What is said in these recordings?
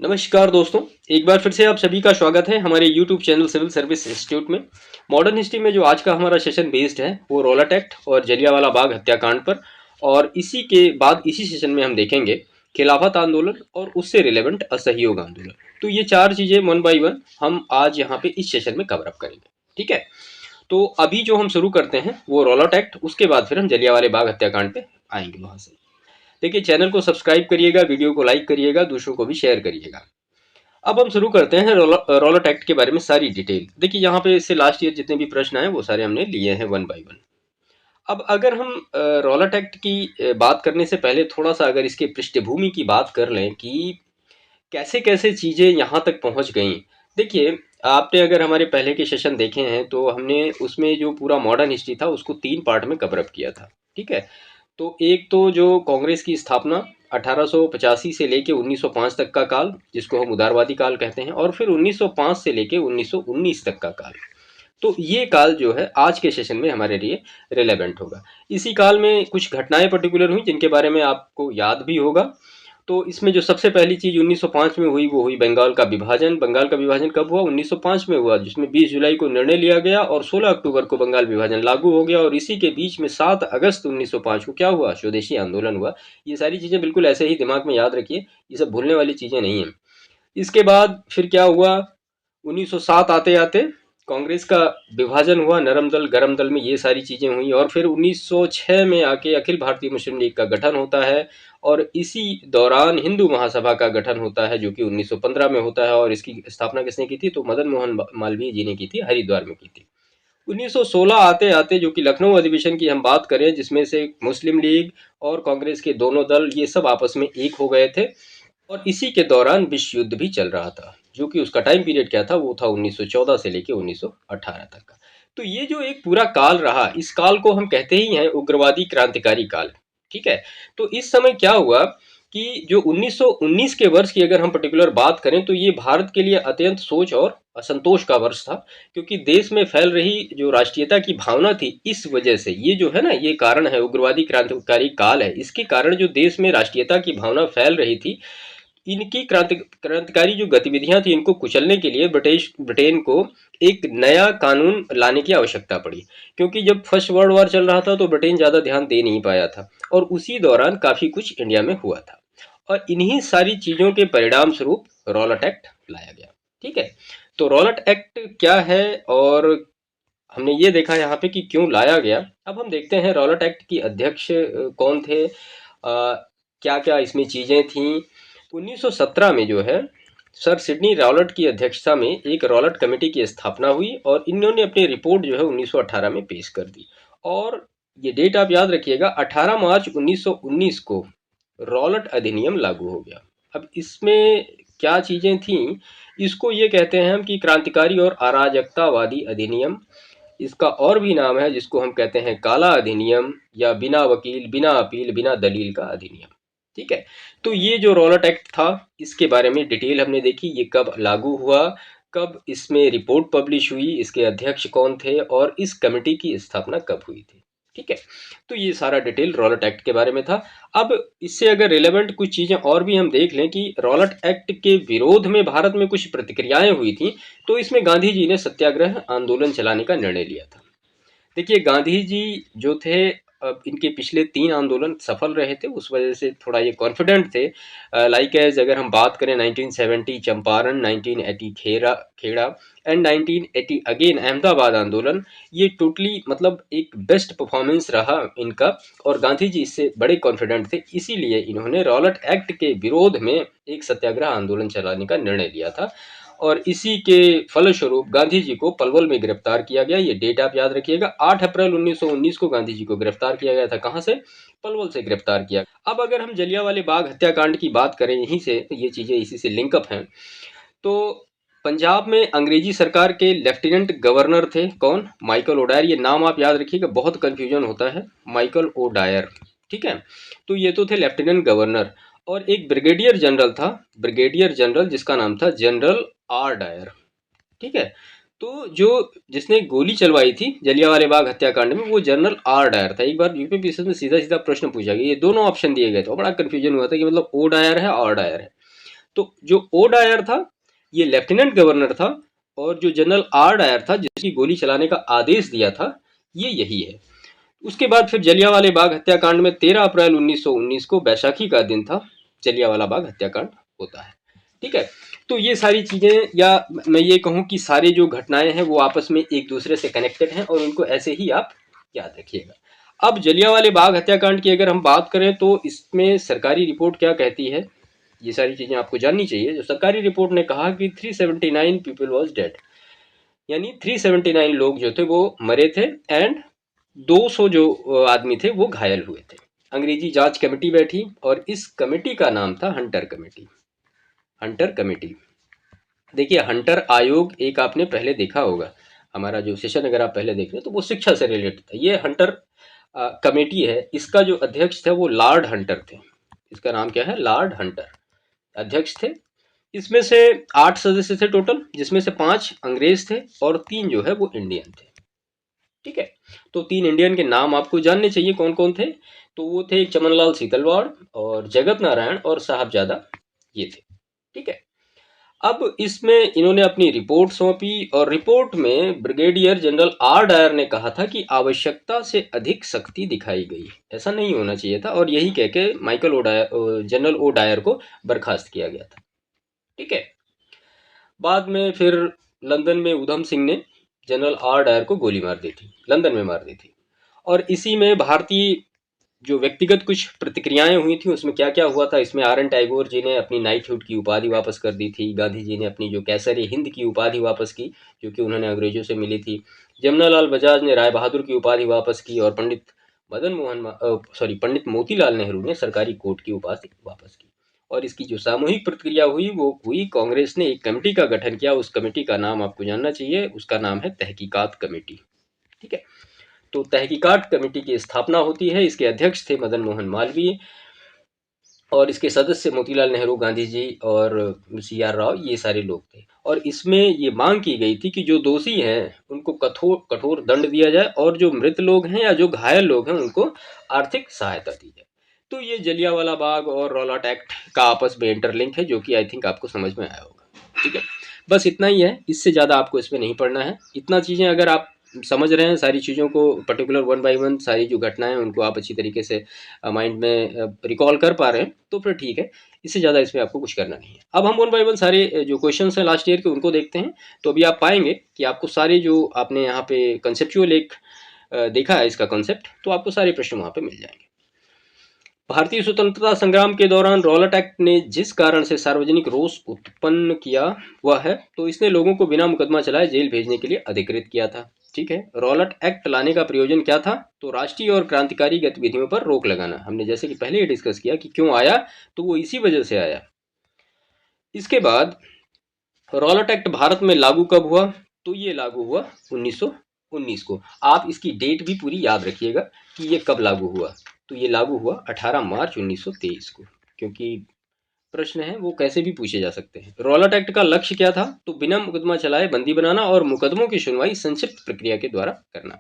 नमस्कार दोस्तों। एक बार फिर से आप सभी का स्वागत है हमारे YouTube channel civil service institute में। मॉडर्न हिस्ट्री में जो आज का हमारा सेशन बेस्ड है वो रॉलेट एक्ट और जलियांवाला बाग हत्याकांड पर, और इसी के बाद इसी सेशन में हम देखेंगे खिलाफत आंदोलन और उससे रिलेवेंट असहयोग आंदोलन। तो ये चार चीजें वन बाय वन हम आज यहाँ पे इस सेशन में कवर अप करेंगे। ठीक है, तो अभी जो हम शुरू करते हैं वो रॉलेट एक्ट, उसके बाद फिर हम जलियांवाले बाग हत्याकांड पे आएंगे वहां से। देखिए, चैनल को सब्सक्राइब करिएगा, वीडियो को लाइक करिएगा, दूसरों को भी शेयर करिएगा। अब हम शुरू करते हैं रॉलेट एक्ट के बारे में सारी डिटेल। देखिए, यहाँ पे इससे लास्ट ईयर जितने भी प्रश्न आए वो सारे हमने लिए हैं वन बाय वन। अब अगर हम रॉलेट एक्ट की बात करने से पहले थोड़ा सा अगर इसके पृष्ठभूमि की बात कर लें कि कैसे कैसे चीज़ें यहाँ तक पहुँच गई। देखिए, आपने अगर हमारे पहले के सेशन देखे हैं तो हमने उसमें जो पूरा मॉडर्न हिस्ट्री था उसको 3 पार्ट में कवर अप किया था। ठीक है, तो एक तो जो कांग्रेस की स्थापना 1885 से लेके 1905 तक का काल, जिसको हम उदारवादी काल कहते हैं, और फिर 1905 से लेके 1919 तक का काल। तो ये काल जो है आज के सेशन में हमारे लिए रिलेवेंट होगा। इसी काल में कुछ घटनाएं पर्टिकुलर हुई जिनके बारे में आपको याद भी होगा। तो इसमें जो सबसे पहली चीज 1905 में हुई वो हुई बंगाल का विभाजन। बंगाल का विभाजन कब हुआ? 1905 में हुआ, जिसमें 20 जुलाई को निर्णय लिया गया और 16 अक्टूबर को बंगाल विभाजन लागू हो गया। और इसी के बीच में 7 अगस्त 1905 को क्या हुआ? स्वदेशी आंदोलन हुआ। ये सारी चीजें बिल्कुल ऐसे ही दिमाग में याद रखिए, ये सब भूलने वाली चीजें नहीं है। इसके बाद फिर क्या हुआ? 1907 आते आते कांग्रेस का विभाजन हुआ, नरम दल गरम दल में ये सारी चीजें हुई। और फिर 1906 में आके अखिल भारतीय मुस्लिम लीग का गठन होता है, और इसी दौरान हिंदू महासभा का गठन होता है जो कि 1915 में होता है। और इसकी स्थापना किसने की थी? तो मदन मोहन मालवीय जी ने की थी, हरिद्वार में की थी। 1916 आते आते जो कि लखनऊ अधिवेशन की हम बात करें, जिसमें से मुस्लिम लीग और कांग्रेस के दोनों दल ये सब आपस में एक हो गए थे, और इसी के दौरान विश्व युद्ध भी चल रहा था, जो कि उसका टाइम पीरियड क्या था? वो था 1914 से लेके 1918 तक का। तो ये जो एक पूरा काल रहा, इस काल को हम कहते ही हैं उग्रवादी क्रांतिकारी काल। ठीक है, तो इस समय क्या हुआ कि जो 1919 के वर्ष की अगर हम पर्टिकुलर बात करें तो ये भारत के लिए अत्यंत सोच और असंतोष का वर्ष था, क्योंकि देश में फैल रही जो राष्ट्रीयता की भावना थी, इस वजह से ये जो है ना, ये कारण है, उग्रवादी क्रांतिकारी काल है। इसके कारण जो देश में राष्ट्रीयता की भावना फैल रही थी, इनकी क्रांतिकारी जो गतिविधियां थी, इनको कुचलने के लिए ब्रिटेन को एक नया कानून लाने की आवश्यकता पड़ी। क्योंकि जब फर्स्ट वर्ल्ड वॉर चल रहा था तो ब्रिटेन ज़्यादा ध्यान दे नहीं पाया था, और उसी दौरान काफ़ी कुछ इंडिया में हुआ था। और इन्हीं सारी चीज़ों के परिणाम स्वरूप रॉलेट एक्ट लाया गया। ठीक है, तो रॉलेट एक्ट क्या है, और हमने ये देखा यहाँ पे कि क्यों लाया गया। अब हम देखते हैं रॉलेट एक्ट की अध्यक्ष कौन थे, क्या क्या इसमें चीज़ें थीं। 1917 में जो है सर सिडनी रॉलेट की अध्यक्षता में एक रॉलेट कमेटी की स्थापना हुई, और इन्होंने अपनी रिपोर्ट जो है 1918 में पेश कर दी। और ये डेट आप याद रखिएगा, 18 मार्च 1919 को रॉलेट अधिनियम लागू हो गया। अब इसमें क्या चीज़ें थीं, इसको ये कहते हैं हम कि क्रांतिकारी और अराजकतावादी अधिनियम। इसका और भी नाम है जिसको हम कहते हैं काला अधिनियम, या बिना वकील बिना अपील बिना दलील का अधिनियम। ठीक है, तो ये जो रॉलेट एक्ट था, इसके बारे में डिटेल हमने देखी, ये कब लागू हुआ, कब इसमें रिपोर्ट पब्लिश हुई, इसके अध्यक्ष कौन थे, और इस कमेटी की स्थापना कब हुई थी। ठीक है, तो ये सारा डिटेल रॉलेट एक्ट के बारे में था। अब इससे अगर रिलेवेंट कुछ चीज़ें और भी हम देख लें कि रॉलेट एक्ट के विरोध में भारत में कुछ प्रतिक्रियाएं हुई थी, तो इसमें गांधी जी ने सत्याग्रह आंदोलन चलाने का निर्णय लिया था। देखिए, गांधी जी जो थे, अब इनके पिछले 3 आंदोलन सफल रहे थे, उस वजह से थोड़ा ये कॉन्फिडेंट थे। लाइक एज अगर हम बात करें 1970 चंपारण, 1980 खेड़ा एंड 1980 अगेन अहमदाबाद आंदोलन, ये टोटली मतलब एक बेस्ट परफॉर्मेंस रहा इनका, और गांधी जी इससे बड़े कॉन्फिडेंट थे। इसीलिए इन्होंने रॉलेट एक्ट के विरोध में एक सत्याग्रह आंदोलन चलाने का निर्णय लिया था, और इसी के फलस्वरूप गांधी जी को पलवल में गिरफ्तार किया गया। ये डेट आप याद रखिएगा, 8 अप्रैल 1919 को गांधी जी को गिरफ्तार किया गया था। कहां से? पलवल से गिरफ्तार किया। अब अगर हम जलियांवाले बाग हत्याकांड की बात करें, यहीं से ये चीजें इसी से लिंकअप हैं। तो पंजाब में अंग्रेजी सरकार के लेफ्टिनेंट गवर्नर थे कौन? Michael O'Dwyer. ये नाम आप याद रखिएगा, बहुत कंफ्यूजन होता है, माइकल ओडायर। ठीक है, तो ये तो थे लेफ्टिनेंट गवर्नर। और एक ब्रिगेडियर जनरल था, ब्रिगेडियर जनरल, जिसका नाम था जनरल आर डायर। ठीक है, तो जो जिसने गोली चलवाई थी जलियांवाले बाग हत्याकांड में, वो जनरल आर डायर था। एक बार यूपीपीएससी में सीधा सीधा प्रश्न पूछा गया, ये दोनों ऑप्शन दिए गए थे, बड़ा कंफ्यूजन हुआ था कि मतलब ओ डायर है, आर डायर है। तो जो ओ डायर था ये लेफ्टिनेंट गवर्नर था, और जो जनरल आर डायर था जिसकी गोली चलाने का आदेश दिया था ये यही है। उसके बाद फिर जलियांवाले बाग हत्याकांड में 13 अप्रैल 1919 को बैसाखी का दिन था, जलियांवाला बाग हत्याकांड होता है। ठीक है, तो ये सारी चीजें, या मैं ये कहूँ कि सारी जो घटनाएं हैं वो आपस में एक दूसरे से कनेक्टेड हैं, और उनको ऐसे ही आप याद रखिएगा। अब जलियांवाले बाग हत्याकांड की अगर हम बात करें तो इसमें सरकारी रिपोर्ट क्या कहती है, ये सारी चीजें आपको जाननी चाहिए। जो सरकारी रिपोर्ट ने कहा कि 379 पीपल वॉज डेड, यानी 379 लोग जो थे वो मरे थे, एंड 200 जो आदमी थे वो घायल हुए थे। अंग्रेजी जांच कमेटी बैठी और इस कमेटी का नाम था हंटर कमेटी। हंटर कमेटी, देखिए हंटर आयोग एक आपने पहले देखा होगा, हमारा जो सेशन अगर आप पहले देख रहे हैं तो वो शिक्षा से रिलेटेड था। ये हंटर कमेटी है, इसका जो अध्यक्ष था वो लॉर्ड हंटर थे। इसका नाम क्या है? लॉर्ड हंटर अध्यक्ष थे। इसमें से 8 सदस्य थे टोटल, जिसमें से 5 अंग्रेज थे और 3 जो है वो इंडियन थे। ठीक है, तो 3 इंडियन के नाम आपको जानने चाहिए कौन कौन थे। तो वो थे चमनलाल सीतलवाड़ और जगत नारायण और साहबजादा, ये थे। ठीक है, अब इसमें इन्होंने अपनी रिपोर्ट सौंपी, और रिपोर्ट में ब्रिगेडियर जनरल आर डायर ने कहा था कि आवश्यकता से अधिक सख्ती दिखाई गई, ऐसा नहीं होना चाहिए था, और यही कह के Michael O'Dwyer, general O'Dwyer को बर्खास्त किया गया था। ठीक है, बाद में फिर लंदन में उधम सिंह ने जनरल आर डायर को गोली मार दी थी, लंदन में मार दी थी। और इसी में भारतीय जो व्यक्तिगत कुछ प्रतिक्रियाएं हुई थी, उसमें क्या क्या हुआ था, इसमें आर एन टैगोर जी ने अपनी नाइटहुड की उपाधि वापस कर दी थी, गांधी जी ने अपनी जो कैसर हिंद की उपाधि वापस की जो कि उन्होंने अंग्रेजों से मिली थी, जमनालाल बजाज ने राय बहादुर की उपाधि वापस की, और पंडित मोतीलाल नेहरू ने सरकारी कोर्ट की उपाधि वापस की। और इसकी जो सामूहिक प्रतिक्रिया हुई वो हुई, कांग्रेस ने एक कमेटी का गठन किया, उस कमेटी का नाम आपको जानना चाहिए, उसका नाम है तहकीकात कमेटी। ठीक है, तो तहकीकात कमेटी की स्थापना होती है, इसके अध्यक्ष थे मदन मोहन मालवीय, और इसके सदस्य मोतीलाल नेहरू, गांधी जी और सी आर राव, ये सारे लोग थे। और इसमें ये मांग की गई थी कि जो दोषी हैं उनको कठोर कठोर दंड दिया जाए, और जो मृत लोग हैं या जो घायल लोग हैं उनको आर्थिक सहायता दी जाए। तो ये जलियांवाला बाग और रौलाट एक्ट का आपस में इंटरलिंक है, जो कि आई थिंक आपको समझ में आया होगा। ठीक है, बस इतना ही है, इससे ज़्यादा आपको इसमें नहीं पढ़ना है। इतना चीज़ें अगर आप समझ रहे हैं, सारी चीज़ों को पर्टिकुलर वन बाय वन, सारी जो घटनाएं हैं उनको आप अच्छी तरीके से माइंड में रिकॉल कर पा रहे हैं, तो फिर ठीक है, इससे ज़्यादा इसमें आपको कुछ करना नहीं है। अब हम वन बाय वन सारे जो क्वेश्चन हैं लास्ट ईयर के उनको देखते हैं। तो अभी आप पाएंगे कि आपको सारे जो आपने यहाँ पे कंसेप्चुअल एक देखा है इसका कंसेप्ट, तो आपको सारे प्रश्न वहाँ पे मिल जाएंगे। भारतीय स्वतंत्रता संग्राम के दौरान रॉलेट एक्ट ने जिस कारण से सार्वजनिक रोष उत्पन्न किया वह है, तो इसने लोगों को बिना मुकदमा चलाए जेल भेजने के लिए अधिकृत किया था। ठीक है, रॉलेट एक्ट लाने का प्रयोजन क्या था? तो राष्ट्रीय और क्रांतिकारी गतिविधियों पर रोक लगाना। हमने जैसे कि पहले ही डिस्कस किया कि क्यों आया, तो वो इसी वजह से आया। इसके बाद रॉलेट एक्ट भारत में लागू कब हुआ? तो ये लागू हुआ 1919 को। आप इसकी डेट भी पूरी याद रखिएगा कि ये कब लागू हुआ। तो ये लागू हुआ 18 मार्च 1923 को, क्योंकि प्रश्न है वो कैसे भी पूछे जा सकते हैं। रॉलेट एक्ट का लक्ष्य क्या था? तो बिना मुकदमा चलाए बंदी बनाना और मुकदमों की सुनवाई संक्षिप्त प्रक्रिया के द्वारा करना।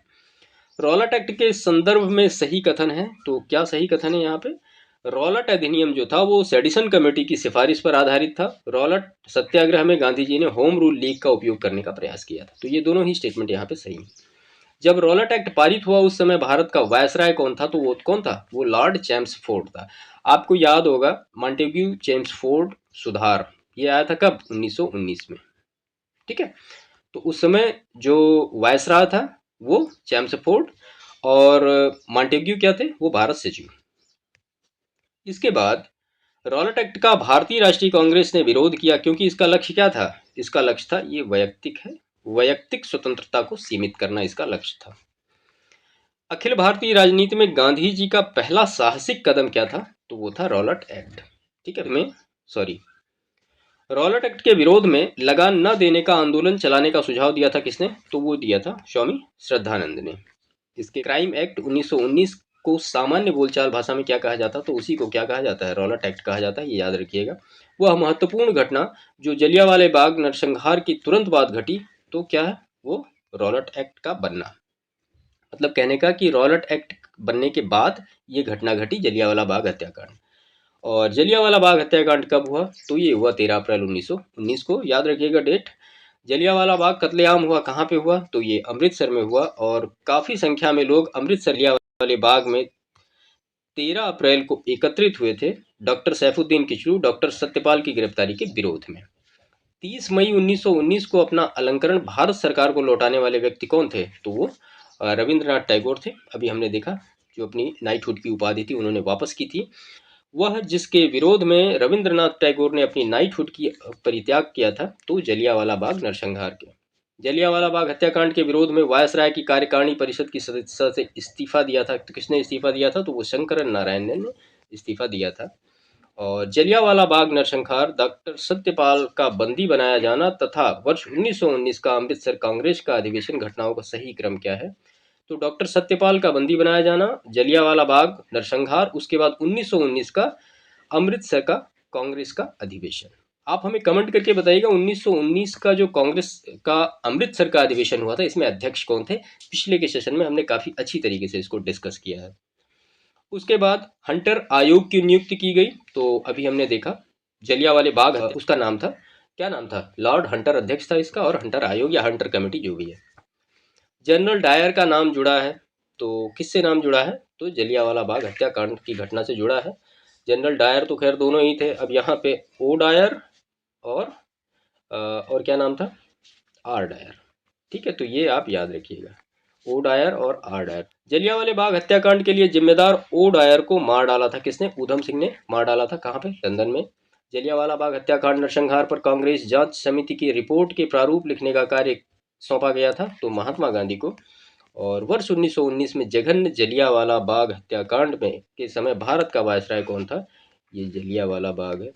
रॉलेट एक्ट के संदर्भ में सही कथन है, तो क्या सही कथन है यहाँ पे? रॉलेट अधिनियम जो था वो सेडिसन कमेटी की सिफारिश पर आधारित था। रॉलेट सत्याग्रह में गांधी जी ने होम रूल लीग का उपयोग करने का प्रयास किया था। तो ये दोनों ही स्टेटमेंट यहाँ पे सही है। जब रॉलेट एक्ट पारित हुआ उस समय भारत का वायसराय कौन था? तो वो कौन था? वो लॉर्ड चैम्सफोर्ड था। आपको याद होगा मॉन्टेग्यू चैम्सफोर्ड सुधार, ये आया था कब? 1919 में। ठीक है, तो उस समय जो वायसराय था वो चैम्सफोर्ड, और मॉन्टेग्यू क्या थे? वो भारत सचिव। इसके बाद रॉलेट एक्ट का भारतीय राष्ट्रीय कांग्रेस ने विरोध किया, क्योंकि इसका लक्ष्य क्या था? इसका लक्ष्य था, ये वैयक्तिक है, वैयक्तिक स्वतंत्रता को सीमित करना इसका लक्ष्य था। अखिल भारतीय राजनीति में गांधी जी का पहला साहसिक कदम क्या था? तो वो था रॉलेट एक्ट। ठीक है, रॉलेट एक्ट के विरोध में लगान न देने का आंदोलन चलाने का सुझाव दिया था किसने? तो वो दिया था स्वामी श्रद्धानंद ने। इसके क्राइम एक्ट 1919 को सामान्य बोलचाल भाषा में क्या कहा जाता? तो उसी को क्या कहा जाता है? रॉलेट एक्ट कहा जाता है, ये याद रखिएगा। वह महत्वपूर्ण घटना जो जलियांवाले बाग नरसंहार की तुरंत बाद घटी, तो क्या है वो? रॉलेट एक्ट का बनना। मतलब कहने का कि रॉलेट एक्ट बनने के बाद ये घटना घटी, जलियांवाला बाग हत्याकांड। और जलियांवाला बाग हत्याकांड कब हुआ? तो ये हुआ 13 अप्रैल 1919 को, याद रखिएगा डेट। जलियांवाला बाग कत्लेआम हुआ कहाँ पे हुआ? तो ये अमृतसर में हुआ, और काफ़ी संख्या में लोग अमृतसर जलियांवाले बाग में 13 अप्रैल को एकत्रित हुए थे डॉक्टर सैफुद्दीन किचलू, डॉक्टर सत्यपाल की गिरफ्तारी के विरोध में। 30 मई 1919 को अपना अलंकरण भारत सरकार को लौटाने वाले व्यक्ति कौन थे? तो वो रविंद्रनाथ टैगोर थे। अभी हमने देखा, जो अपनी नाइटहुड की उपाधि थी उन्होंने वापस की थी। वह जिसके विरोध में रविंद्रनाथ टैगोर ने अपनी नाइटहुड की परित्याग किया था, तो जलियांवाला बाग नरसंहार के। जलियांवाला बाग हत्याकांड के विरोध में वायसराय की कार्यकारिणी परिषद की सदस्यता से इस्तीफा दिया था। तो किसने इस्तीफा दिया था? तो वो शंकर नारायण ने इस्तीफा दिया था। और जलियांवाला बाग नरसंहार, डॉक्टर सत्यपाल का बंदी बनाया जाना तथा वर्ष 1919 का अमृतसर कांग्रेस का अधिवेशन घटनाओं का सही क्रम क्या है? तो डॉक्टर सत्यपाल का बंदी बनाया जाना, जलियांवाला बाग नरसंहार, उसके बाद 1919 का अमृतसर का कांग्रेस का अधिवेशन। आप हमें कमेंट करके बताइएगा 1919 का जो कांग्रेस का अमृतसर का अधिवेशन हुआ था, इसमें अध्यक्ष कौन थे? पिछले के सेशन में हमने काफी अच्छी तरीके से इसको डिस्कस किया है। उसके बाद हंटर आयोग की नियुक्ति की गई। तो अभी हमने देखा जलियांवाले बाग, उसका नाम था, क्या नाम था? लॉर्ड हंटर अध्यक्ष था इसका, और हंटर आयोग या हंटर कमेटी जो भी है। जनरल डायर का नाम जुड़ा है, तो किससे नाम जुड़ा है? तो जलियांवाला बाग हत्याकांड की घटना से जुड़ा है। जनरल डायर तो खैर दोनों ही थे, अब यहाँ पे ओ डायर और और क्या नाम था? R Dyer. ठीक है, तो ये आप याद रखिएगा, ओ डायर और आर डायर। जलियांवाले बाग हत्याकांड के लिए जिम्मेदार ओ डायर को मार डाला था किसने? ऊधम सिंह ने मार डाला था। कहाँ पे? लंदन में। जलियांवाला बाग हत्याकांड नरसंहार पर कांग्रेस जांच समिति की रिपोर्ट के प्रारूप लिखने का कार्य सौंपा गया था, तो महात्मा गांधी को। और वर्ष 1919 में जघन्य जलियांवाला बाग हत्याकांड में के समय भारत का वायसराय कौन था? ये जलियांवाला बाग है,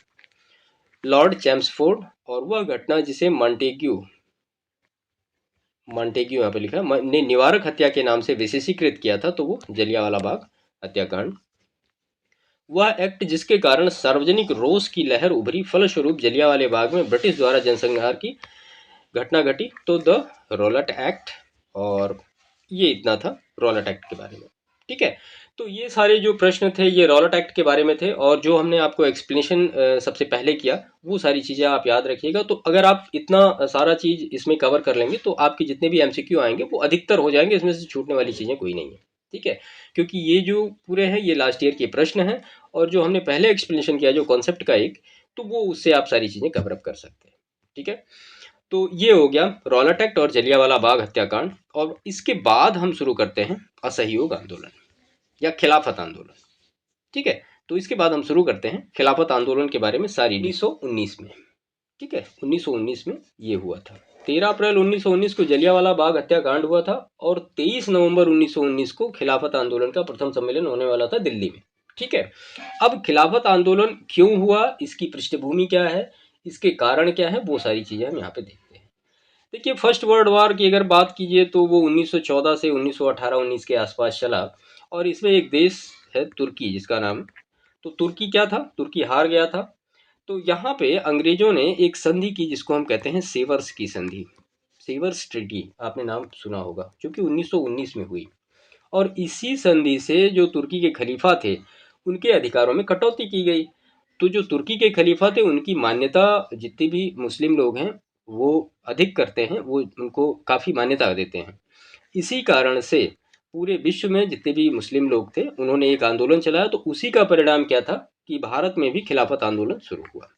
लॉर्ड चैम्सफोर्ड। और वह घटना जिसे मॉन्टेग्यू यहाँ पे लिखा है ने निवारक हत्या के नाम से विशेषीकृत किया था, तो वो जलियांवाला बाग हत्याकांड। वह एक्ट जिसके कारण सार्वजनिक रोष की लहर उभरी, फलस्वरूप जलियांवाले बाग में ब्रिटिश द्वारा जनसंहार की घटना घटी, तो द रॉलेट एक्ट। और ये इतना था रॉलेट एक्ट के बारे में। ठीक है, तो ये सारे जो प्रश्न थे ये रॉलेट एक्ट के बारे में थे, और जो हमने आपको एक्सप्लेनेशन सबसे पहले किया वो सारी चीज़ें आप याद रखिएगा। तो अगर आप इतना सारा चीज़ इसमें कवर कर लेंगे तो आपके जितने भी एमसीक्यू आएंगे वो अधिकतर हो जाएंगे, इसमें से छूटने वाली चीज़ें कोई नहीं है। ठीक है, क्योंकि ये जो पूरे हैं ये लास्ट ईयर के प्रश्न हैं, और जो हमने पहले एक्सप्लेनेशन किया जो कॉन्सेप्ट का एक, तो वो उससे आप सारी चीज़ें कवर अप कर सकते हैं। ठीक है, तो ये हो गया रॉलेट एक्ट और जलियांवाला बाग हत्याकांड। और इसके बाद हम शुरू करते हैं असहयोग आंदोलन या खिलाफत आंदोलन। ठीक है, तो इसके बाद हम शुरू करते हैं खिलाफत आंदोलन के बारे में सारी 1919 में। ठीक है, 1919 में ये हुआ था। 13 अप्रैल 1919 को जलियांवाला बाग हत्याकांड हुआ था, और 23 नवंबर 1919 को खिलाफत आंदोलन का प्रथम सम्मेलन होने वाला था दिल्ली में। ठीक है, अब खिलाफत आंदोलन क्यों हुआ, इसकी पृष्ठभूमि क्या है, इसके कारण क्या है, वो सारी चीजें हम यहाँ पे देखते हैं। देखिए, फर्स्ट वर्ल्ड वॉर की अगर बात कीजिए तो वो 1914 से 1918-19 के आसपास चला, और इसमें एक देश है तुर्की जिसका नाम, तो तुर्की क्या था? तुर्की हार गया था। तो यहाँ पे अंग्रेजों ने एक संधि की जिसको हम कहते हैं सेवर्स की संधि, सेवर्स ट्रीटी, आपने नाम सुना होगा, जो कि 1919 में हुई। और इसी संधि से जो तुर्की के खलीफा थे उनके अधिकारों में कटौती की गई। तो जो तुर्की के खलीफा थे उनकी मान्यता जितने भी मुस्लिम लोग हैं वो अधिक करते हैं, वो उनको काफ़ी मान्यता देते हैं। इसी कारण से पूरे विश्व में जितने भी मुस्लिम लोग थे उन्होंने एक आंदोलन चलाया, तो उसी का परिणाम क्या था कि भारत में भी खिलाफत आंदोलन शुरू हुआ।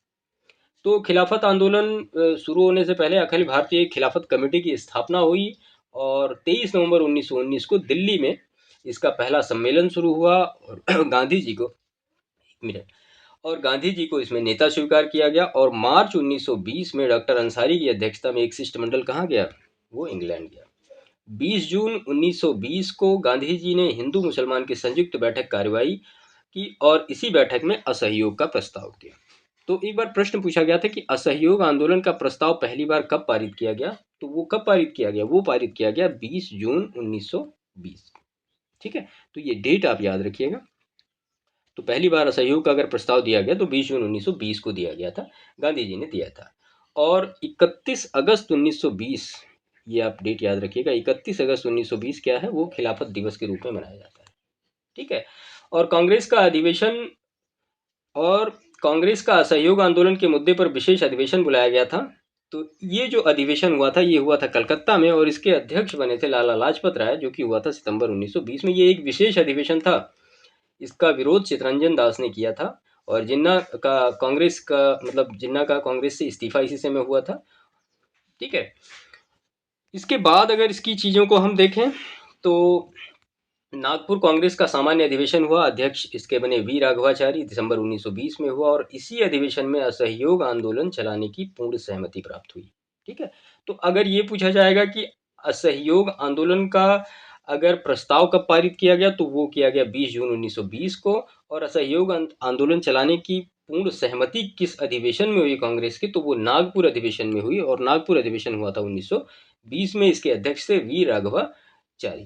तो खिलाफत आंदोलन शुरू होने से पहले अखिल भारतीय खिलाफत कमेटी की स्थापना हुई, और 23 नवंबर 1919 को दिल्ली में इसका पहला सम्मेलन शुरू हुआ। और गांधी जी को, एक मिनट, और गांधी जी को इसमें नेता स्वीकार किया गया। और मार्च 1920 में डॉक्टर अंसारी की अध्यक्षता में एक शिष्टमंडल कहाँ गया? वो इंग्लैंड गया। 20 जून 1920 को गांधी जी ने हिंदू मुसलमान की संयुक्त बैठक कार्रवाई की, और इसी बैठक में असहयोग का प्रस्ताव दिया। तो एक बार प्रश्न पूछा गया था कि असहयोग आंदोलन का प्रस्ताव पहली बार कब पारित किया गया? तो वो कब पारित किया गया? वो पारित किया गया 20 जून 1920। ठीक है, तो ये डेट आप याद रखिएगा। तो पहली बार असहयोग का अगर प्रस्ताव दिया गया तो 20 जून 1920 को दिया गया था, गांधी जी ने दिया था। और 31 अगस्त 1920, ये आप डेट याद रखिएगा, 31 अगस्त 1920 क्या है? वो खिलाफत दिवस के रूप में मनाया जाता है। ठीक है, और कांग्रेस का अधिवेशन और कांग्रेस का असहयोग आंदोलन के मुद्दे पर विशेष अधिवेशन बुलाया गया था। तो ये जो अधिवेशन हुआ था ये हुआ था कलकत्ता में, और इसके अध्यक्ष बने थे लाला लाजपत राय, जो कि हुआ था सितंबर 1920 में। ये एक विशेष अधिवेशन था। इसका विरोध चितरंजन दास ने किया था, और जिन्ना का कांग्रेस का मतलब जिन्ना का कांग्रेस से इस्तीफा इसी समय हुआ था। ठीक है। इसके बाद अगर इसकी चीज़ों को हम देखें तो नागपुर कांग्रेस का सामान्य अधिवेशन हुआ। अध्यक्ष इसके बने वी राघवाचारी, दिसंबर 1920 में हुआ, और इसी अधिवेशन में असहयोग आंदोलन चलाने की पूर्ण सहमति प्राप्त हुई। ठीक है। तो अगर ये पूछा जाएगा कि असहयोग आंदोलन का अगर प्रस्ताव कब पारित किया गया, तो वो किया गया 20 जून 1920 को। और असहयोग आंदोलन चलाने की पूर्ण सहमति किस अधिवेशन में हुई कांग्रेस की, तो वो नागपुर अधिवेशन में हुई, और नागपुर अधिवेशन हुआ था 1920 में। इसके अध्यक्ष थे वी राघवाचारी।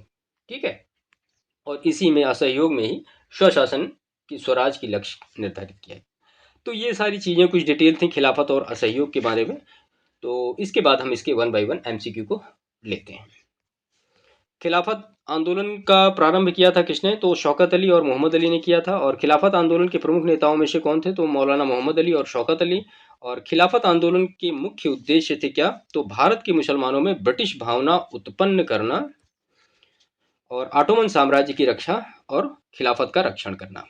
ठीक है। और इसी में असहयोग में ही स्वशासन की स्वराज की लक्ष्य निर्धारित किया। तो ये सारी चीज़ें कुछ डिटेल थी खिलाफत और असहयोग के बारे में। तो इसके बाद हम इसके 1 बाय 1 एमसीक्यू को लेते हैं। खिलाफत आंदोलन का प्रारंभ किया था किसने, तो शौकत अली और मोहम्मद अली ने किया था। और खिलाफत आंदोलन के प्रमुख नेताओं में से कौन थे, तो मौलाना मोहम्मद अली और शौकत अली। और खिलाफत आंदोलन के मुख्य उद्देश्य थे क्या, तो भारत के मुसलमानों में ब्रिटिश भावना उत्पन्न करना, और ऑटोमन साम्राज्य की रक्षा और खिलाफत का रक्षण करना।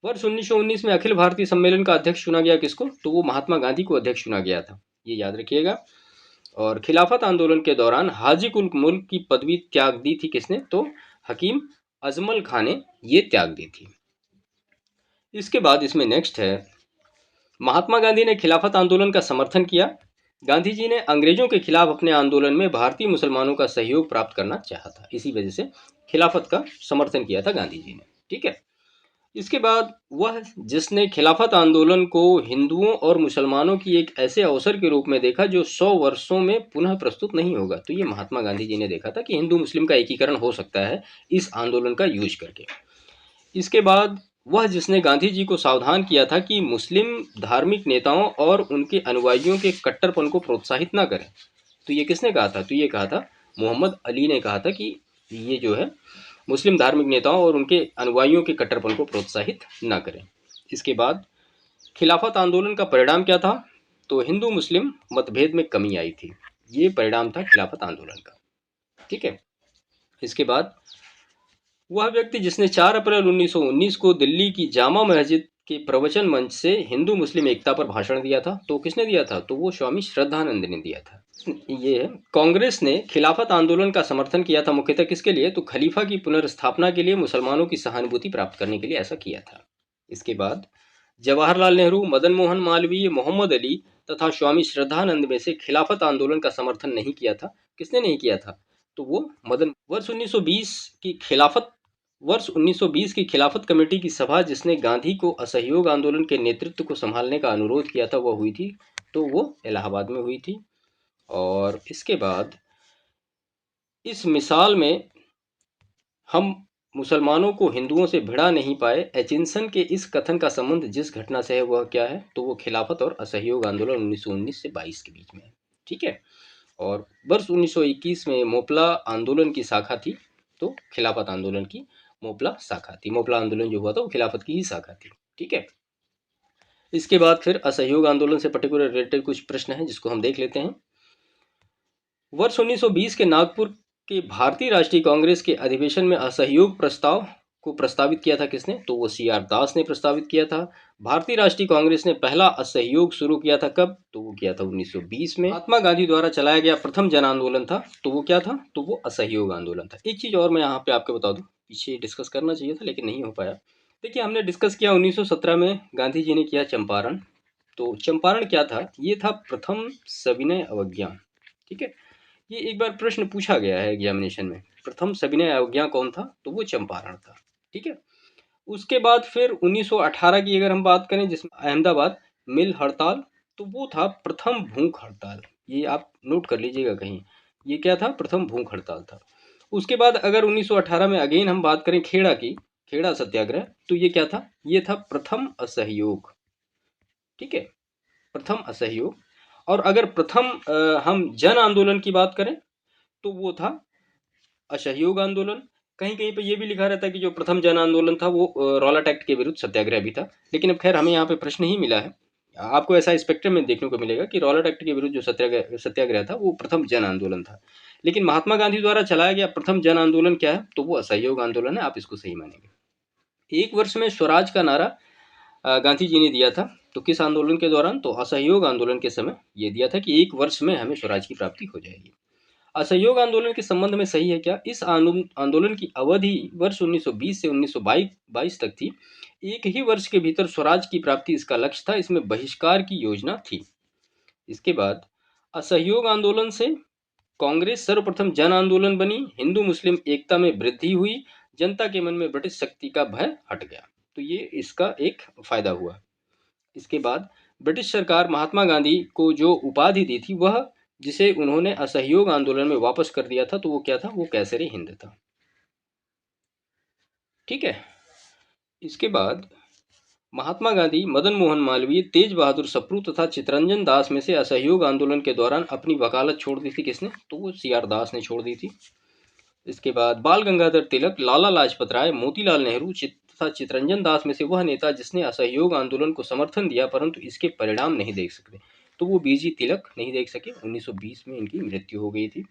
वर्ष 1919 में अखिल भारतीय सम्मेलन का अध्यक्ष चुना गया किसको, तो वो महात्मा गांधी को अध्यक्ष चुना गया था, ये याद रखिएगा। और खिलाफत आंदोलन के दौरान हाजी कुल मुल्क की पदवी त्याग दी थी किसने, तो हकीम अजमल खान ने ये त्याग दी थी। इसके बाद इसमें नेक्स्ट है, महात्मा गांधी ने खिलाफत आंदोलन का समर्थन किया। गांधी जी ने अंग्रेजों के खिलाफ अपने आंदोलन में भारतीय मुसलमानों का सहयोग प्राप्त करना चाहा था, इसी वजह से खिलाफत का समर्थन किया था गांधी जी ने। ठीक है। इसके बाद वह जिसने खिलाफत आंदोलन को हिंदुओं और मुसलमानों की एक ऐसे अवसर के रूप में देखा जो 100 वर्षों में पुनः प्रस्तुत नहीं होगा, तो ये महात्मा गांधी जी ने देखा था कि हिंदू मुस्लिम का एकीकरण हो सकता है इस आंदोलन का यूज करके। इसके बाद वह जिसने गांधी जी को सावधान किया था कि मुस्लिम धार्मिक नेताओं और उनके अनुयायियों के कट्टरपन को प्रोत्साहित ना करें, तो ये किसने कहा था, तो ये कहा था मोहम्मद अली ने कहा था कि ये जो है मुस्लिम धार्मिक नेताओं और उनके अनुयायियों के कट्टरपन को प्रोत्साहित न करें। इसके बाद खिलाफत आंदोलन का परिणाम क्या था, तो हिंदू मुस्लिम मतभेद में कमी आई थी, ये परिणाम था खिलाफत आंदोलन का। ठीक है। इसके बाद वह व्यक्ति जिसने 4 अप्रैल 1919 को दिल्ली की जामा मस्जिद के प्रवचन मंच से हिंदू मुस्लिम एकता पर भाषण दिया था, तो किसने दिया था, तो वो स्वामी श्रद्धानंद ने दिया था। ये कांग्रेस ने खिलाफत आंदोलन का समर्थन किया था मुख्यतः किसके लिए, तो खलीफा की पुनर्स्थापना के लिए, मुसलमानों की सहानुभूति प्राप्त करने के लिए ऐसा किया था। इसके बाद जवाहरलाल नेहरू, मदन मोहन मालवीय, मोहम्मद अली तथा स्वामी श्रद्धानंद में से खिलाफत आंदोलन का समर्थन नहीं किया था। किसने नहीं किया था, तो वो मदन। वर्ष 1920 की खिलाफत कमेटी की सभा जिसने गांधी को असहयोग आंदोलन के नेतृत्व को संभालने का अनुरोध किया था वह हुई थी, तो वो इलाहाबाद में हुई थी। और इसके बाद इस मिसाल में हम मुसलमानों को हिंदुओं से भिड़ा नहीं पाए, एचिंसन के इस कथन का संबंध जिस घटना से है वह क्या है, तो वो खिलाफत और असहयोग आंदोलन 1919 से 22 के बीच में है। ठीक है। और वर्ष 1921 में मोपला आंदोलन की शाखा थी, तो खिलाफत आंदोलन की मोपला शाखा थी। मोपला आंदोलन जो हुआ था वो खिलाफत की ही शाखा थी। ठीक है। इसके बाद फिर असहयोग आंदोलन से पर्टिकुलर रिलेटेड कुछ प्रश्न हैं जिसको हम देख लेते हैं। वर्ष 1920 के नागपुर के भारतीय राष्ट्रीय कांग्रेस के अधिवेशन में असहयोग प्रस्ताव को प्रस्तावित किया था किसने, तो वो CR दास ने प्रस्तावित किया था। भारतीय राष्ट्रीय कांग्रेस ने पहला असहयोग शुरू किया था कब, तो वो किया था 1920 में। महात्मा गांधी द्वारा चलाया गया प्रथम जन आंदोलन था, तो वो क्या था, तो वो असहयोग आंदोलन था। एक चीज और मैं यहाँ पे आपको बता दूं, पीछे डिस्कस करना चाहिए था लेकिन नहीं हो पाया। देखिए हमने डिस्कस किया 1917 में गांधी जी ने किया चंपारण। तो चंपारण क्या था, ये था प्रथम सविनय अवज्ञा। ठीक है। ये एक बार प्रश्न पूछा गया है एग्जामिनेशन में, प्रथम सविनय अवज्ञा कौन था, तो वो चंपारण था। ठीक है। उसके बाद फिर 1918 की अगर हम बात करें जिसमें अहमदाबाद मिल हड़ताल, तो वो था प्रथम भूख हड़ताल। ये आप नोट कर लीजिएगा कहीं, ये क्या था, प्रथम भूख हड़ताल था। उसके बाद अगर 1918 में अगेन हम बात करें खेड़ा की, खेड़ा सत्याग्रह, तो ये क्या था, ये था प्रथम असहयोग। ठीक है। प्रथम असहयोग। और अगर प्रथम हम जन आंदोलन की बात करें तो वो था असहयोग आंदोलन। कहीं कहीं पे ये भी लिखा रहता है कि जो प्रथम जन आंदोलन था वो रॉलेट एक्ट के विरुद्ध सत्याग्रह भी था। लेकिन अब खैर हमें यहाँ पे प्रश्न ही मिला है। आपको ऐसा स्पेक्ट्रम में देखने को मिलेगा कि रॉलेट एक्ट के विरुद्ध जो सत्याग्रह सत्याग्रह था वो प्रथम जन आंदोलन था। लेकिन महात्मा गांधी द्वारा चलाया गया प्रथम जन आंदोलन क्या है, तो वो असहयोग आंदोलन है। आप इसको सही मानेंगे। एक वर्ष में स्वराज का नारा गांधी जी ने दिया था। तो किस आंदोलन के दौरान, तो असहयोग आंदोलन के समय ये दिया था कि एक वर्ष में हमें स्वराज की प्राप्ति हो जाएगी। असहयोग आंदोलन के संबंध में सही है क्या, इस आंदोलन की अवधि वर्ष 1920 से 1922 तक थी। एक ही वर्ष के भीतर स्वराज की प्राप्ति इसका लक्ष्य था। इसमें बहिष्कार की योजना थी। इसके बाद असहयोग आंदोलन से कांग्रेस सर्वप्रथम जन आंदोलन बनी। हिंदू मुस्लिम एकता में वृद्धि हुई। जनता के मन में ब्रिटिश शक्ति का भय हट गया। तो ये इसका एक फायदा हुआ। इसके बाद ब्रिटिश सरकार महात्मा गांधी को जो उपाधि दी थी वह, जिसे उन्होंने असहयोग आंदोलन में वापस कर दिया था, तो वो क्या था, वो कैसरे हिंद था। ठीक है। इसके बाद महात्मा गांधी, मदन मोहन मालवीय, तेज बहादुर सप्रू तथा चितरंजन दास में से असहयोग आंदोलन के दौरान अपनी वकालत छोड़ दी थी। किसने, तो वो CR दास ने छोड़ दी थी। इसके बाद बाल गंगाधर तिलक, लाला लाजपत राय, मोतीलाल नेहरू तथा चितरंजन दास में से वह नेता जिसने असहयोग आंदोलन को समर्थन दिया परंतु इसके परिणाम नहीं देख सकते, तो वो BG तिलक नहीं देख सके। 1920 में इनकी मृत्यु हो गई थी।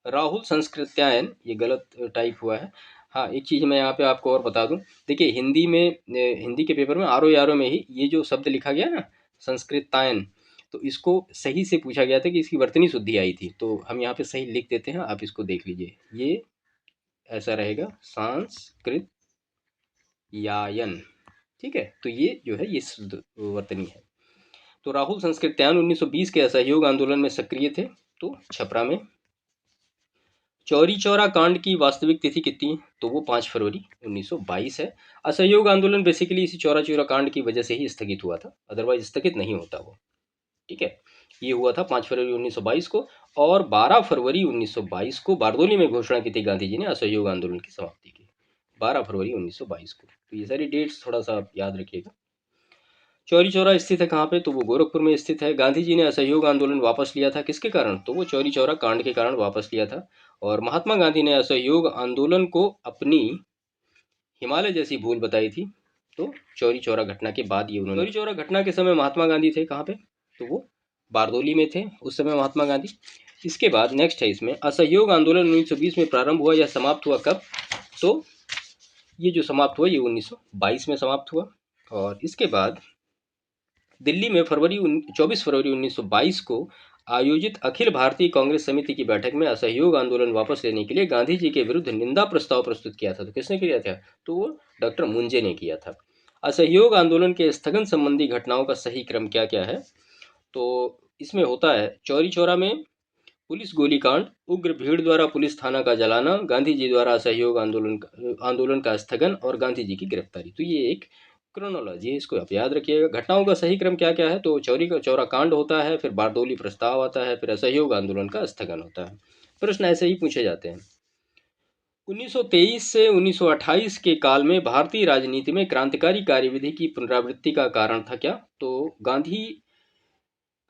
राहुल संस्कृत्यायन, ये गलत टाइप हुआ है। हाँ, एक चीज़ मैं यहाँ पे आपको और बता दूं। देखिए हिंदी में हिंदी के पेपर में आरो में ही ये जो शब्द लिखा गया ना, संस्कृतायन, तो इसको सही से पूछा गया था कि इसकी वर्तनी शुद्धि आई थी। तो हम यहाँ पे सही लिख देते हैं, आप इसको देख लीजिए। ये ऐसा रहेगा, संस्कृत यायन। ठीक है, तो ये जो है ये शुद्ध वर्तनी है। तो राहुल संस्कृत्यायन 1920 के असहयोग आंदोलन में सक्रिय थे। तो छपरा में। चौरी चौरा कांड की वास्तविक तिथि कितनी है, तो वो 5 फरवरी 1922 है। असहयोग आंदोलन बेसिकली इसी चौरा चौरा कांड की वजह से ही स्थगित हुआ था, अदरवाइज स्थगित नहीं होता वो। ठीक है, ये हुआ था 5 फरवरी 1922 को। और 12 फरवरी 1922 को बारदोली में घोषणा की थी गांधी जी ने असहयोग आंदोलन की समाप्ति की, 12 फरवरी 1922 को। तो ये सारी डेट्स थोड़ा सा आप याद रखिएगा। चौरी चौरा स्थित है कहाँ पे, तो वो गोरखपुर में स्थित है। गांधी जी ने असहयोग आंदोलन वापस लिया था, किसके कारण, तो वो चौरी चौरा कांड के कारण वापस लिया था। और महात्मा गांधी ने असहयोग आंदोलन को अपनी हिमालय जैसी भूल बताई थी। तो चौरी चौरा घटना के बाद ये उन्होंने, चौरी चौरा घटना के समय महात्मा गांधी थे कहाँ पे, तो वो बारदोली में थे उस समय महात्मा गांधी। इसके बाद नेक्स्ट है इसमें, असहयोग आंदोलन 1920 में प्रारंभ हुआ, यह समाप्त हुआ कब, तो ये जो समाप्त हुआ ये 1922 में समाप्त हुआ। और इसके बाद दिल्ली में 24 फरवरी 1922 को आयोजित अखिल भारतीय कांग्रेस समिति की बैठक में असहयोग आंदोलन वापस लेने के लिए गांधी जी के विरुद्ध निंदा प्रस्ताव प्रस्तुत किया था। तो किसने किया था, तो वो डॉक्टर मुंजे ने किया था। असहयोग आंदोलन के स्थगन संबंधी घटनाओं का सही क्रम क्या क्या है, तो इसमें होता है चौरी चौरा में पुलिस गोलीकांड, उग्र भीड़ द्वारा पुलिस थाना का जलाना, गांधी जी द्वारा असहयोग आंदोलन का स्थगन और गांधी जी की गिरफ्तारी। तो ये एक क्रोनोलॉजी है, इसको आप याद रखिएगा। घटनाओं का सही क्रम क्या क्या है, तो चौरी का चौरा कांड होता है, फिर बारदोली प्रस्ताव आता है, फिर असहयोग आंदोलन का स्थगन होता है। प्रश्न ऐसे ही पूछे जाते हैं। 1923 से 1928 के काल में भारतीय राजनीति में क्रांतिकारी कार्यविधि की पुनरावृत्ति का कारण था क्या, तो गांधी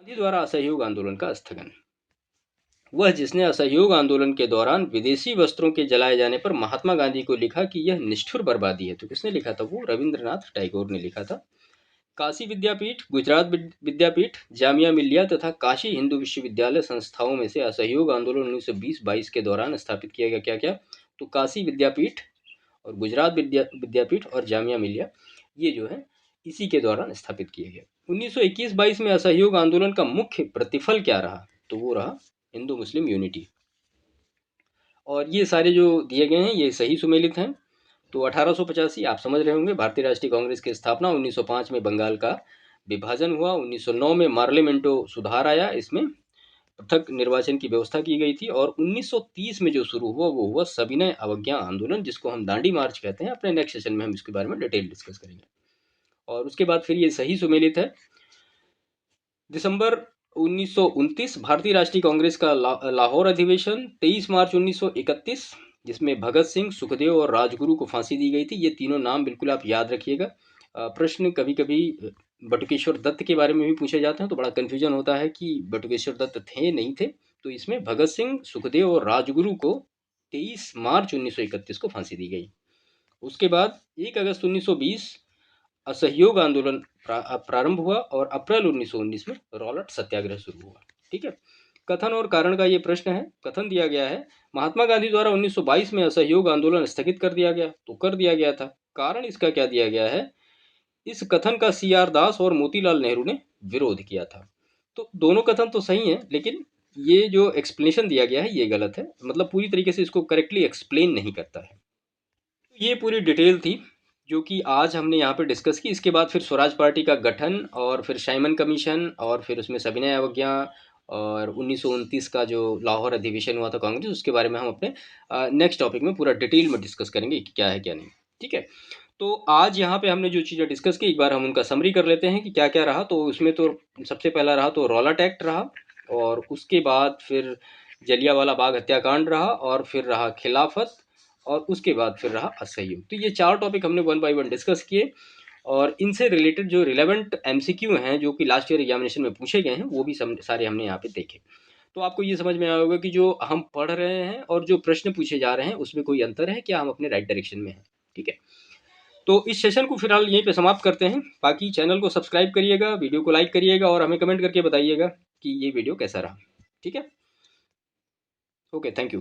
द्वारा असहयोग आंदोलन का स्थगन। वह जिसने असहयोग आंदोलन के दौरान विदेशी वस्त्रों के जलाए जाने पर महात्मा गांधी को लिखा कि यह निष्ठुर बर्बादी है, तो किसने लिखा था, वो रविंद्रनाथ टैगोर ने लिखा था। काशी विद्यापीठ, गुजरात विद्यापीठ, जामिया मिलिया तथा काशी हिंदू विश्वविद्यालय संस्थाओं में से असहयोग आंदोलन 1920-22 के दौरान स्थापित किया गया क्या क्या, तो काशी विद्यापीठ और गुजरात विद्यापीठ और जामिया मिलिया, ये जो है इसी के दौरान स्थापित किए गए। 1921-22 में असहयोग आंदोलन का मुख्य प्रतिफल क्या रहा, तो वो रहा हिंदू मुस्लिम यूनिटी। और ये सारे जो दिए गए हैं ये सही सुमेलित हैं। तो 1885 आप समझ रहे होंगे, भारतीय राष्ट्रीय कांग्रेस की स्थापना। 1905 में बंगाल का विभाजन हुआ। 1909 में मार्लियामेंटो सुधार आया, इसमें पृथक निर्वाचन की व्यवस्था की गई थी। और 1930 में जो शुरू हुआ वो हुआ सविनय अवज्ञा आंदोलन, जिसको हम दांडी मार्च कहते हैं। अपने नेक्स्ट सेशन में हम इसके बारे में डिटेल डिस्कस करेंगे। और उसके बाद फिर ये सही सुमेलित है। दिसंबर 1929 भारतीय राष्ट्रीय कांग्रेस का लाहौर अधिवेशन। 23 मार्च 1931 जिसमें भगत सिंह, सुखदेव और राजगुरु को फांसी दी गई थी। ये तीनों नाम बिल्कुल आप याद रखिएगा। प्रश्न कभी कभी बटुकेश्वर दत्त के बारे में भी पूछे जाते हैं, तो बड़ा कन्फ्यूजन होता है कि बटुकेश्वर दत्त थे नहीं थे। तो इसमें भगत सिंह, सुखदेव और राजगुरु को 23 मार्च 1931 को फांसी दी गई। उसके बाद 1 अगस्त 1920 असहयोग आंदोलन प्रारंभ हुआ और अप्रैल 1919 में रॉलेट सत्याग्रह शुरू हुआ। ठीक है। कथन और कारण का ये प्रश्न है। कथन दिया गया है, महात्मा गांधी द्वारा 1922 में असहयोग आंदोलन स्थगित कर दिया गया। तो कर दिया गया था। कारण इसका क्या दिया गया है, इस कथन का CR दास और मोतीलाल नेहरू ने विरोध किया था। तो दोनों कथन तो सही है, लेकिन ये जो एक्सप्लेनेशन दिया गया है ये गलत है, मतलब पूरी तरीके से इसको करेक्टली एक्सप्लेन नहीं करता है। ये पूरी डिटेल थी जो कि आज हमने यहाँ पे डिस्कस की। इसके बाद फिर स्वराज पार्टी का गठन और फिर साइमन कमीशन और फिर उसमें सविनय अवज्ञा और 1929 का जो लाहौर अधिवेशन हुआ था कांग्रेस, उसके बारे में हम अपने नेक्स्ट टॉपिक में पूरा डिटेल में डिस्कस करेंगे कि क्या है क्या नहीं। ठीक है। तो आज यहाँ पे हमने जो चीज़ें डिस्कस की, एक बार हम उनका समरी कर लेते हैं कि क्या क्या रहा। तो उसमें तो सबसे पहला रहा तो रॉलेट एक्ट रहा, और उसके बाद फिर जलियांवाला बाग हत्याकांड रहा, और फिर रहा खिलाफत, और उसके बाद फिर रहा असहयोग। तो ये 4 टॉपिक हमने 1 बाय 1 डिस्कस किए, और इनसे रिलेटेड जो रिलेवेंट MCQ हैं जो कि लास्ट ईयर एग्जामिनेशन में पूछे गए हैं वो भी सारे हमने यहाँ पे देखे। तो आपको ये समझ में आया होगा कि जो हम पढ़ रहे हैं और जो प्रश्न पूछे जा रहे हैं उसमें कोई अंतर है, क्या हम अपने राइट डायरेक्शन में हैं। ठीक है। तो इस सेशन को फिलहाल यहीं पे समाप्त करते हैं। बाकी चैनल को सब्सक्राइब करिएगा, वीडियो को लाइक करिएगा, और हमें कमेंट करके बताइएगा कि ये वीडियो कैसा रहा। ठीक है। Okay, thank you.